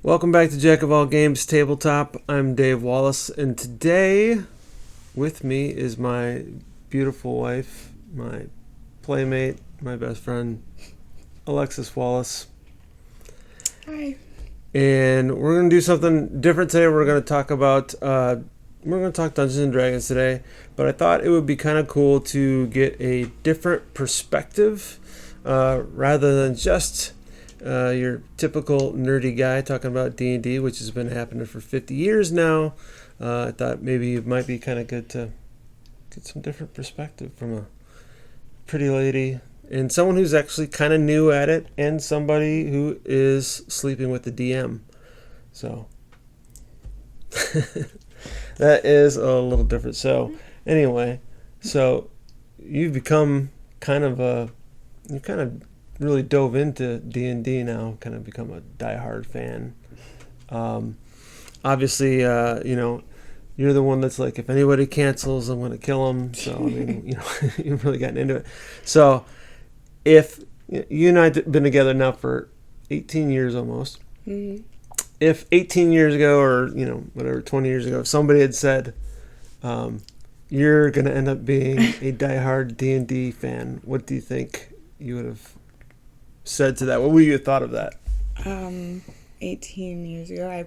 Welcome back to Jack of All Games Tabletop. I'm Dave Wallace, and today with me is my beautiful wife, my playmate, my best friend, Alexis Wallace. Hi. And we're going to do something different today. We're going to talk Dungeons and Dragons today, but I thought it would be kind of cool to get a different perspective rather than just your typical nerdy guy talking about D&D, which has been happening for 50 years now. I thought maybe it might be kind of good to get some different perspective from a pretty lady and someone who's actually kind of new at it and somebody who is sleeping with the DM. So that is a little different. So anyway, so you've become you kind of really dove into D&D now, kind of become a diehard fan. Obviously, you're the one that's like, if anybody cancels, I'm going to kill them. So, I mean, you've really gotten into it. So, if you and I have been together now for 18 years almost, if 18 years ago or, 20 years ago, if somebody had said, you're going to end up being a diehard D&D fan, what do you think you would have said to that? What would you have thought of that? 18 years ago, I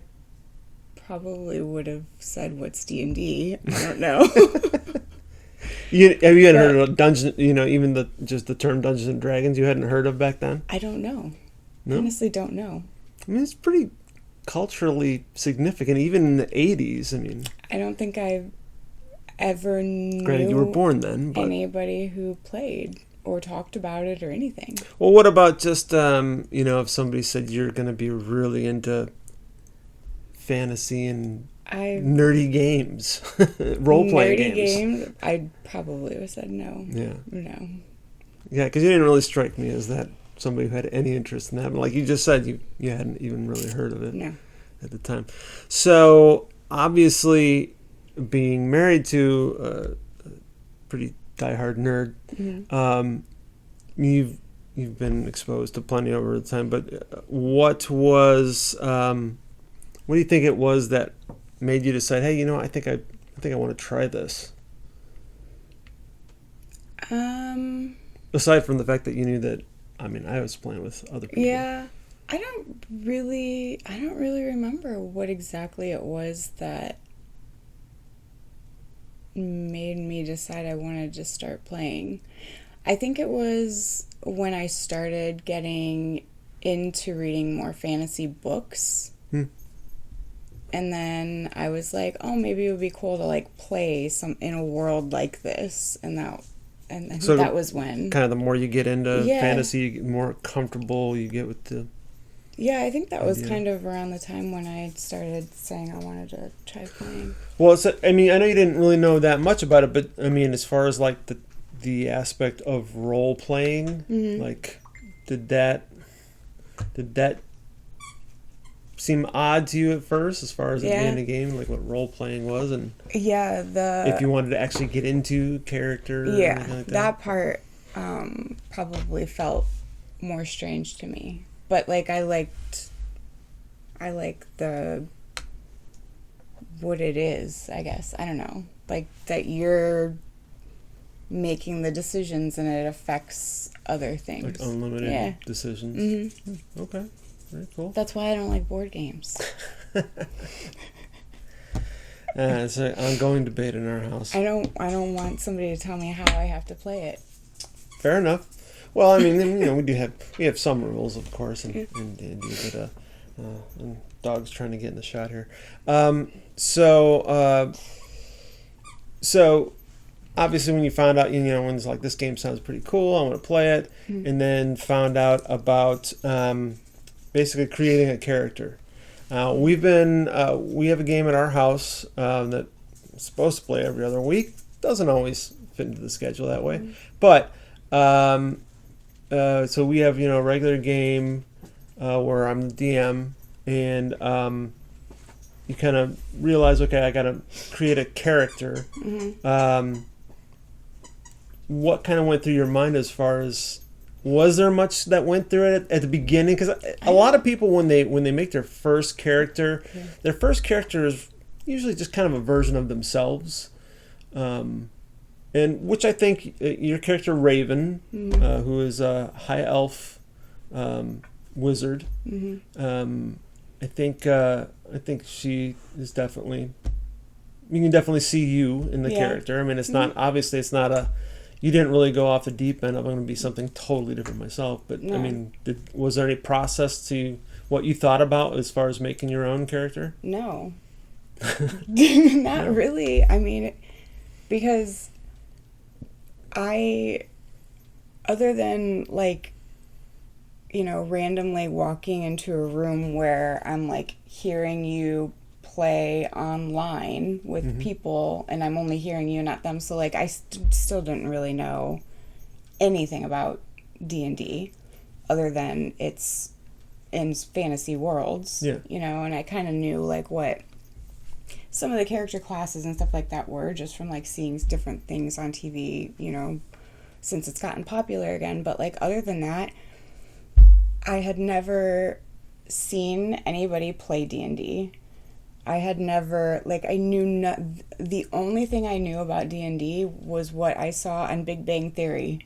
probably would have said, "What's D&D?" I don't know. Have you hadn't heard of Dungeon? Even just the term Dungeons and Dragons, you hadn't heard of back then? I don't know. No? Honestly, don't know. I mean, it's pretty culturally significant, even in the 80s. I mean, I don't think I ever knew. Granted, you were born then, but anybody who played or talked about it or anything. Well, what about just if somebody said you're going to be really into fantasy and nerdy games, role-playing games? I'd probably have said no. Yeah. No. Yeah, because you didn't really strike me as that somebody who had any interest in that. But like you just said, you hadn't even really heard of it at the time. So obviously, being married to a pretty diehard nerd, you've been exposed to plenty over the time. But what do you think it was that made you decide, hey, I think I want to try this? Aside from the fact that you knew that, I was playing with other people. Yeah, I don't really remember what exactly it was that made me decide I wanted to start playing. I think it was when I started getting into reading more fantasy books. And then I was like, oh, maybe it would be cool to play some in a world like this, and I think that was when kind of the more you get into fantasy, you get more comfortable you get with the. Yeah, I think that was kind of around the time when I started saying I wanted to try playing. Well, I know you didn't really know that much about it, but as far as the aspect of role playing, did that seem odd to you at first, as far as it being a game, like what role playing was, and if you wanted to actually get into character, or anything like that part probably felt more strange to me. But I liked the what it is, I guess. I don't know. That you're making the decisions and it affects other things. Like unlimited decisions. Okay. Very cool. That's why I don't like board games. It's an ongoing debate in our house. I don't want somebody to tell me how I have to play it. Fair enough. Well, we have some rules, of course, and dog's trying to get in the shot here. So obviously when you found out, when it's like, this game sounds pretty cool, I want to play it, and then found out about basically creating a character. We have a game at our house that I'm supposed to play every other week. Doesn't always fit into the schedule that way, but. So we have, a regular game where I'm the DM, and you kind of realize, okay, I got to create a character. What kind of went through your mind as far as Was there much that went through it at the beginning? Because a lot of people, when they make their first character, their first character is usually just kind of a version of themselves, and which I think your character Raven, who is a high elf wizard, I think she is definitely. You can definitely see you in the character. I mean, it's not obviously it's not a. You didn't really go off the deep end. I'm going to be something totally different myself. But I mean, was there any process to what you thought about as far as making your own character? No, not really. I mean, because other than like, randomly walking into a room where I'm like hearing you play online with people and I'm only hearing you, not them, so like I still didn't really know anything about D&D other than it's in fantasy worlds, and I kind of knew like what some of the character classes and stuff like that were just from like seeing different things on TV, since it's gotten popular again. But like other than that, I had never seen anybody play D&D. I had never, like, I knew not, the only thing I knew about D&D was what I saw on Big Bang Theory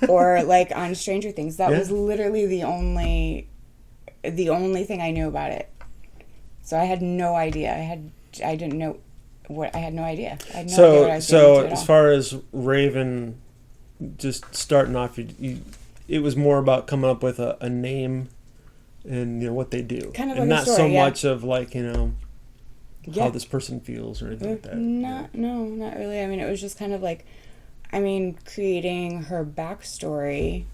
or, like, on Stranger Things. That was literally the only thing I knew about it. So I had no idea. I had no idea. I had no idea what I was getting into at all. As far as Raven, just starting off, it was more about coming up with a name and, what they do. Kind of and like not a story, so much of, like, how this person feels or anything like that. No, not really. I mean, it was just kind of like, creating her backstory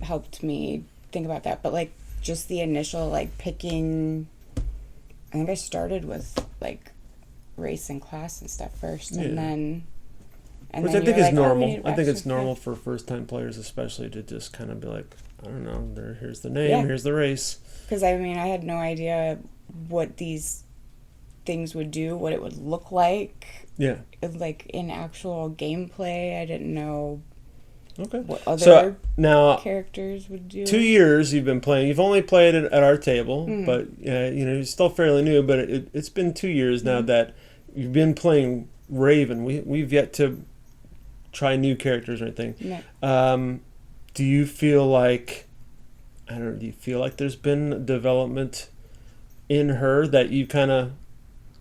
helped me think about that. But, like, just the initial, like, picking, I think I started with, like, race and class and stuff first. And then... Which I think is normal. I think it's normal for first-time players especially to just kind of be like, I don't know, here's the name, here's the race. Because, I had no idea what these things would do, what it would look like. Yeah. Like in actual gameplay, I didn't know what other characters would do. 2 years you've been playing. You've only played it at our table, but you're still fairly new. But it's been 2 years now that you've been playing Raven. We've yet to try new characters or anything. No. Do you feel like do you feel like there's been development in her that you kind of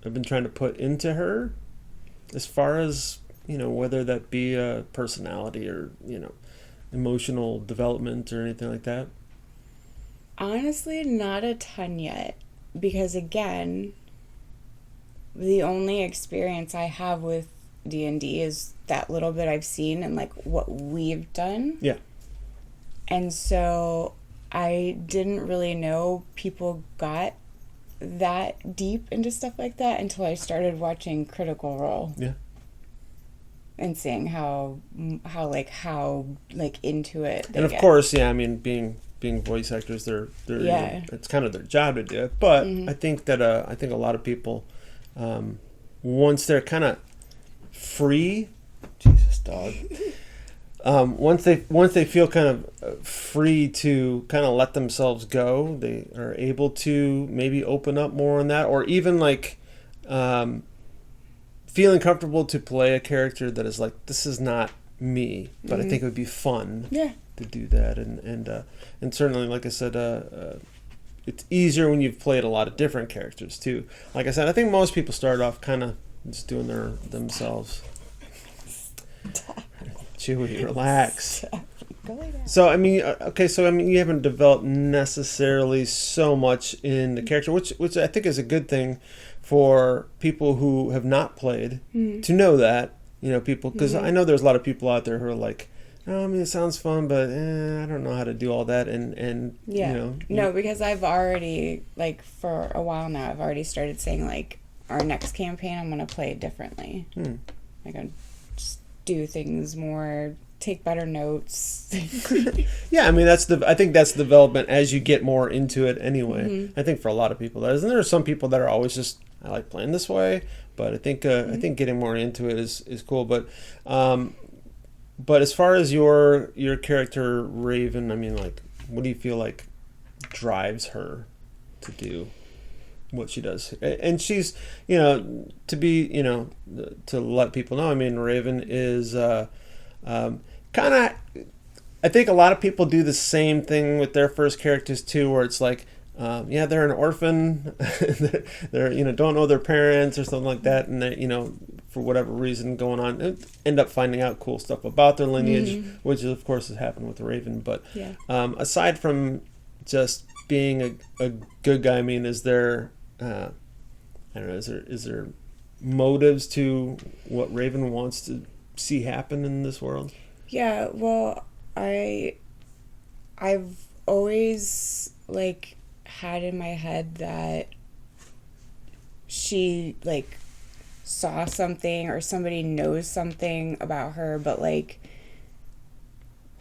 have been trying to put into her, as far as whether that be a personality or emotional development or anything like that? Honestly, not a ton yet, because again, the only experience I have with D&D is that little bit I've seen and like what we've done. Yeah. And so I didn't really know people got that deep into stuff like that until I started watching Critical Role. Yeah. And seeing how into it they and of get. Course, being voice actors, they're it's kind of their job to do it. But I think that I think a lot of people, once they're kind of free, Jesus dog. Once they feel kind of free to kind of let themselves go, they are able to maybe open up more on that, or even like feeling comfortable to play a character that is like, this is not me, but I think it would be fun to do that, and certainly, like I said, it's easier when you've played a lot of different characters too. Like I said, I think most people start off kind of just doing themselves. Chewy, relax. So you haven't developed necessarily so much in the character, which I think is a good thing for people who have not played to know that, people, because I know there's a lot of people out there who are like, it sounds fun, but I don't know how to do all that, and no, because I've already, like, for a while now, I've already started saying, like, our next campaign I'm gonna play it differently. Like, I'm just do things more, take better notes. Yeah, I think that's development as you get more into it anyway. I think for a lot of people that is, and there are some people that are always just, I like playing this way, but I think getting more into it is cool. But But as far as your character Raven, I mean, like, what do you feel like drives her to do what she does? And she's, to be, to let people know. I mean, Raven is kind of. I think a lot of people do the same thing with their first characters too, where it's like, they're an orphan, they're don't know their parents or something like that, and they, for whatever reason going on, end up finding out cool stuff about their lineage, which of course has happened with Raven. But aside from just being a good guy, I mean, is there, I don't know, is there motives to what Raven wants to see happen in this world? Yeah, well, I've always like had in my head that she like saw something or somebody knows something about her, but like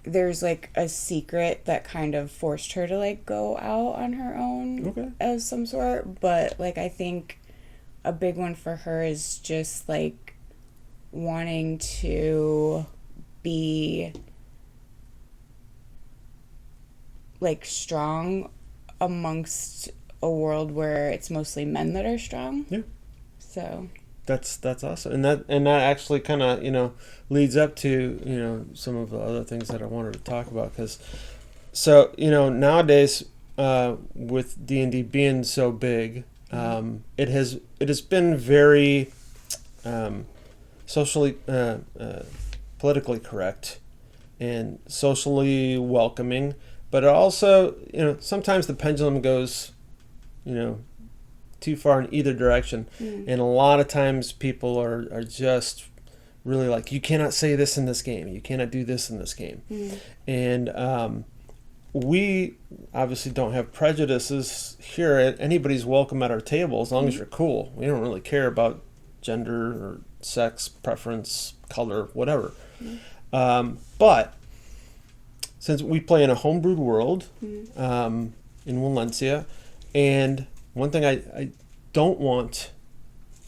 there's like a secret that kind of forced her to like go out on her own of some sort. But like I think a big one for her is just like wanting to be like strong amongst a world where it's mostly men that are strong. Yeah. So that's awesome, and that actually kind of leads up to some of the other things that I wanted to talk about, because nowadays with D&D being so big, it has been very socially politically correct and socially welcoming. But it also, sometimes the pendulum goes, too far in either direction. And a lot of times people are just really like, you cannot say this in this game. You cannot do this in this game. And we obviously don't have prejudices here. Anybody's welcome at our table as long as you're cool. We don't really care about gender or sex, preference, color, whatever. But since we play in a homebrewed world in Valencia, and one thing I don't want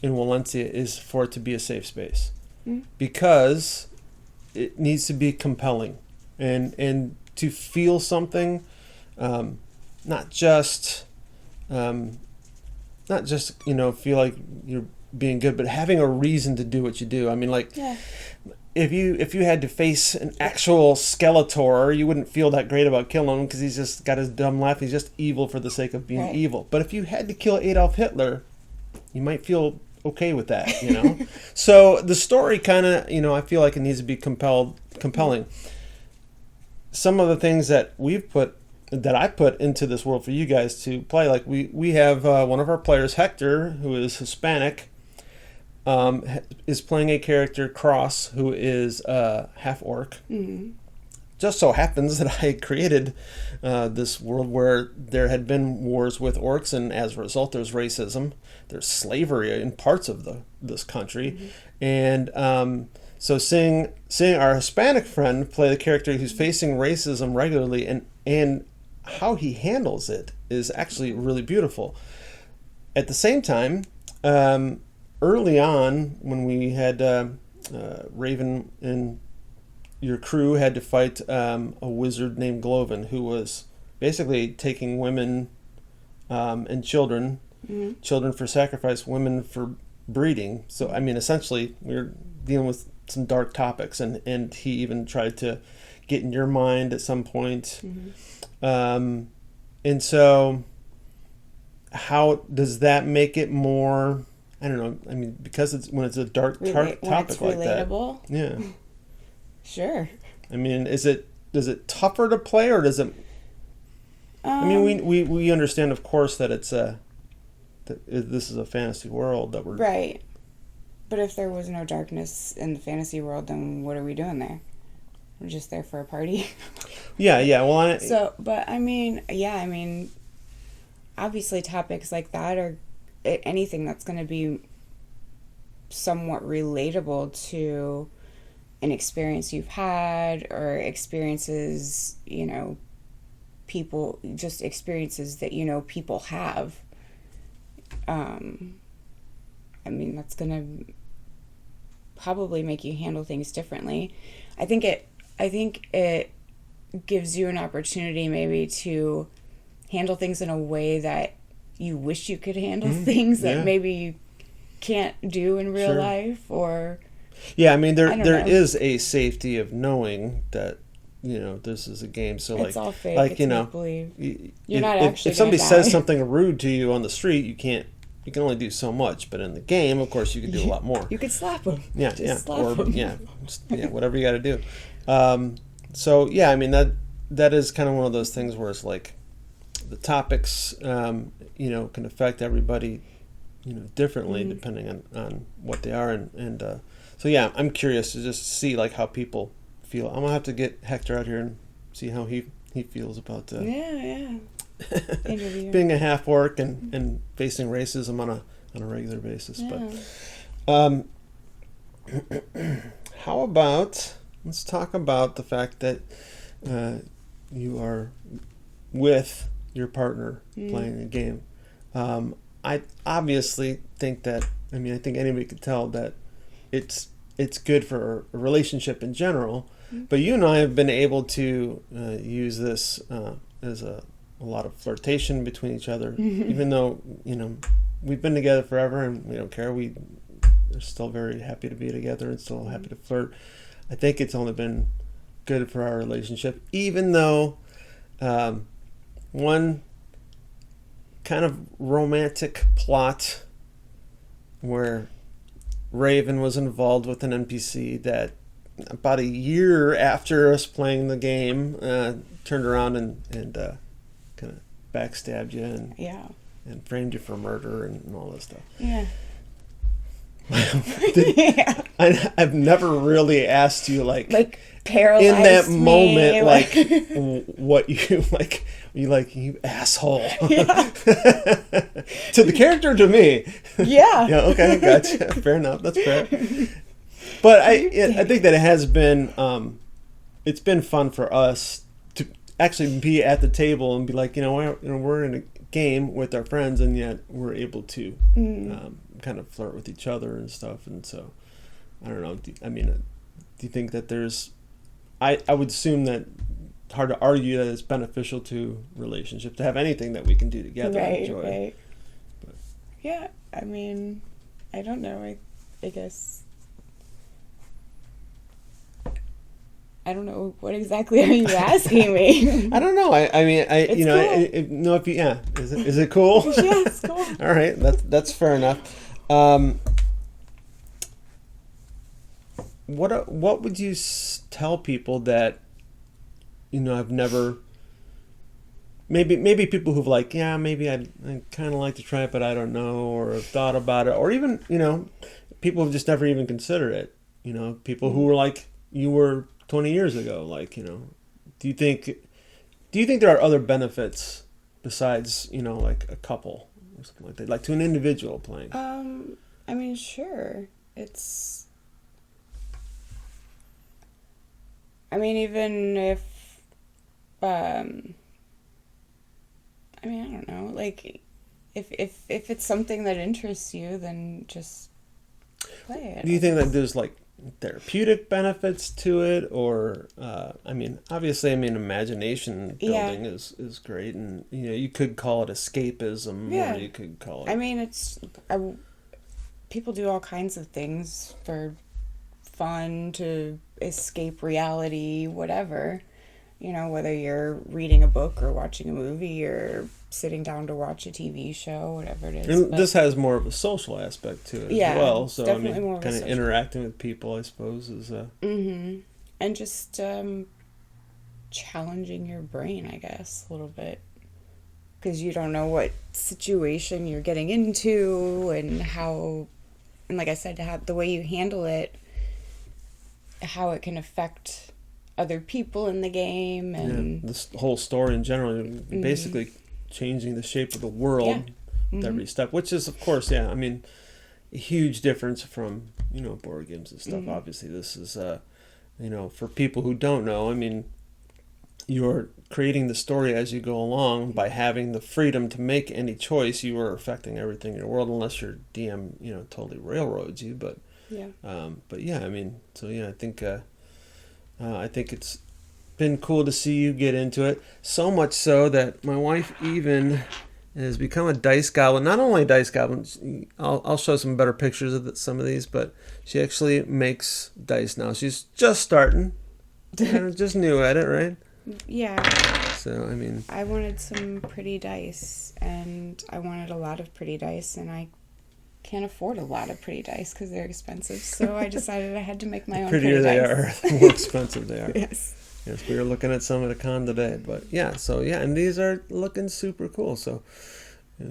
in Valencia is for it to be a safe space, because it needs to be compelling and to feel something, not just feel like you're being good, but having a reason to do what you do. I mean, like. Yeah. If you had to face an actual Skeletor, you wouldn't feel that great about killing him because he's just got his dumb laugh. He's just evil for the sake of being evil. But if you had to kill Adolf Hitler, you might feel okay with that, So the story kind of, I feel like it needs to be compelling. Some of the things that I put into this world for you guys to play, like we have one of our players, Hector, who is Hispanic. Is playing a character, Cross, who is half orc. Just so happens that I created this world where there had been wars with orcs, and as a result, there's racism, there's slavery in parts of this country, and so seeing our Hispanic friend play the character who's facing racism regularly, and how he handles it is actually really beautiful. At the same time. Early on, when we had Raven and your crew had to fight a wizard named Gloven, who was basically taking women and children for sacrifice, women for breeding. So, I mean, essentially, we were dealing with some dark topics, and he even tried to get in your mind at some point. And so, how does that make it more... I don't know. I mean, because when it's a dark topic like relatable? that. Yeah. Sure. I mean, does it tougher to play, or does it? I mean, we understand, of course, that this is a fantasy world that we're right. But if there was no darkness in the fantasy world, then what are we doing there? We're just there for a party. Yeah. Well, but I mean, obviously, topics like that are. Anything that's going to be somewhat relatable to an experience you've had, or experiences, people, just experiences that, people have. I mean, that's going to probably make you handle things differently. I think it gives you an opportunity maybe to handle things in a way that you wish you could handle things that maybe you can't do in real life, or yeah, I mean there know. is a safety of knowing that, you know, this is a game, so it's all fake. like it's you know, make-believe. You're not actually if somebody gonna says die. something rude to you on the street, you can only do so much, but in the game, of course, you can do a lot more. You could slap them. Yeah, Just slap or 'em. whatever you got to do. So yeah, I mean that is kind of one of those things where it's like the topics, you know, can affect everybody, you know, differently depending on what they are, and so yeah, I'm curious to just see like how people feel. I'm gonna have to get Hector out here and see how he feels about Interview. being a half orc and facing racism on a regular basis. Yeah. But how about, let's talk about the fact that you are with your partner playing the game. I obviously think that, I mean, I think anybody could tell that it's good for a relationship in general, but you and I have been able to use this as a lot of flirtation between each other, even though, you know, we've been together forever and we don't care. We are still very happy to be together and still happy to flirt. I think it's only been good for our relationship, even though one kind of romantic plot where Raven was involved with an NPC that about a year after us playing the game turned around and kind of backstabbed you and framed you for murder and all this stuff. Yeah. I've never really asked you like paralyzed in that me, moment like what you like. You asshole. Yeah. To the character, or to me. Yeah. Yeah. Okay. Gotcha. Fair enough. That's fair. But I think that it has been it's been fun for us to actually be at the table and be like, you know, we're in a game with our friends, and yet we're able to kind of flirt with each other and stuff. And so, I don't know. Do you think that there's? I would assume that it's hard to argue that it's beneficial to relationship to have anything that we can do together and enjoy. Right. But. Yeah, I mean, I don't know. I guess. I don't know, what exactly are you asking me? I don't know. I mean, it's you know, cool. no, if you, yeah, is it cool? Yeah, it's cool. All right, that's fair enough. What would you tell people that, you know, I've never, maybe people who've like, yeah, maybe I kind of like to try it, but I don't know, or have thought about it, or even, you know, people who've just never even considered it. You know, people who were like you were 20 years ago. Like, you know, do you think there are other benefits besides, you know, like a couple or something like that, like to an individual playing? I mean, sure. It's, I mean, even if, I mean, I don't know, like, if it's something that interests you, then just play it. Do you think that there's like therapeutic benefits to it, or I mean, obviously, I mean, imagination building is great, and you know, you could call it escapism, or you could call it, I mean, people do all kinds of things for fun, to escape reality, whatever, you know, whether you're reading a book or watching a movie or sitting down to watch a TV show, whatever it is. and this has more of a social aspect to it as well. So I mean, more kind of interacting with people, I suppose, is and just challenging your brain, I guess, a little bit, because you don't know what situation you're getting into and how, and like I said, to have the way you handle it, how it can affect other people in the game, and this whole story in general, basically changing the shape of the world with every step, which is, of course, I mean, a huge difference from, you know, board games and stuff. Obviously, this is, you know, for people who don't know, I mean, you're creating the story as you go along by having the freedom to make any choice. You are affecting everything in your world, unless your DM, you know, totally railroads you. But Yeah. But yeah, I mean, so yeah, I think it's been cool to see you get into it. So much so that my wife even has become a dice goblin. Not only a dice goblin, I'll show some better pictures of some of these, but she actually makes dice now. She's just starting, kind of just new at it, right? Yeah. So, I mean, I wanted some pretty dice, and I wanted a lot of pretty dice, and I can't afford a lot of pretty dice because they're expensive. So I decided I had to make my own pretty prettier they dice. are, the more expensive they are. Yes. Yes, we were looking at some at a con today, but yeah, so yeah, and these are looking super cool. So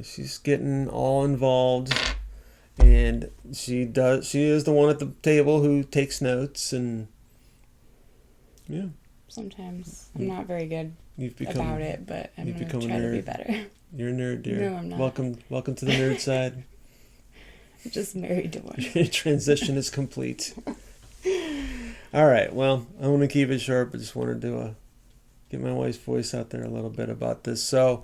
she's getting all involved, and she is the one at the table who takes notes, and yeah. Sometimes I'm not very good Become, about it, but I'm going to try to be better. You're a nerd, dear. No, I'm not. Welcome to the nerd side. I'm just married to one. Your transition is complete. All right. Well, I want to keep it short, but just wanted to get my wife's voice out there a little bit about this. So,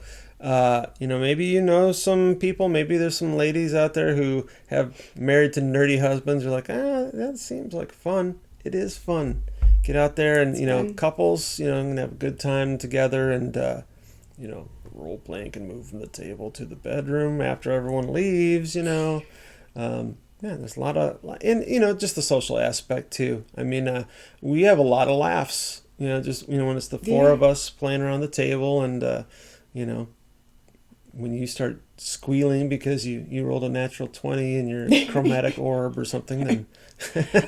maybe some people, maybe there's some ladies out there who have married to nerdy husbands. You're like, that seems like fun. It is fun. Get out there and, fun. couples, can have a good time together, and, role playing can move from the table to the bedroom after everyone leaves, there's a lot of, and, just the social aspect too. I mean, we have a lot of laughs, when it's the four of us playing around the table, and, when you start squealing because you rolled a natural 20 in your chromatic orb or something, then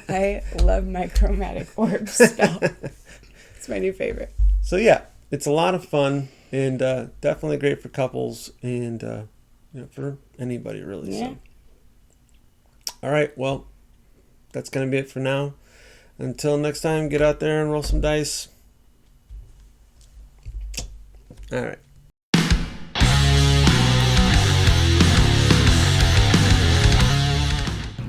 I love my chromatic orb spell. It's my new favorite. So yeah, it's a lot of fun, and definitely great for couples, and for anybody really. Yeah. So. All right, well, that's going to be it for now. Until next time, get out there and roll some dice. All right.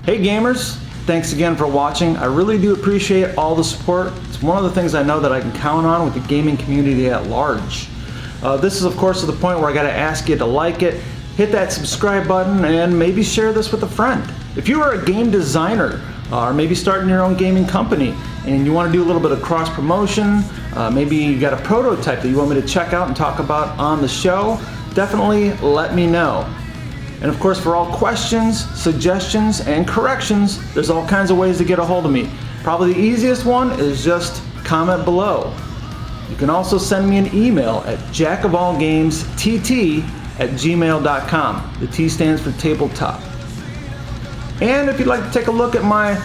Hey gamers, thanks again for watching. I really do appreciate all the support. It's one of the things I know that I can count on with the gaming community at large. This is of course to the point where I gotta ask you to like it, hit that subscribe button, and maybe share this with a friend. If you are a game designer, or maybe starting your own gaming company, and you want to do a little bit of cross promotion, maybe you got a prototype that you want me to check out and talk about on the show, definitely let me know. And of course, for all questions, suggestions, and corrections, there's all kinds of ways to get a hold of me. Probably the easiest one is just comment below. You can also send me an email at jackofallgamestt@gmail.com. The T stands for tabletop. And if you'd like to take a look at my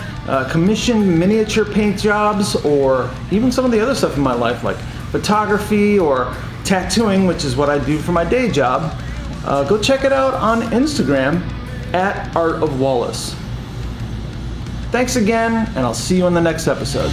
commissioned miniature paint jobs, or even some of the other stuff in my life like photography or tattooing, which is what I do for my day job, go check it out on Instagram at Art of Wallace. Thanks again, and I'll see you in the next episode.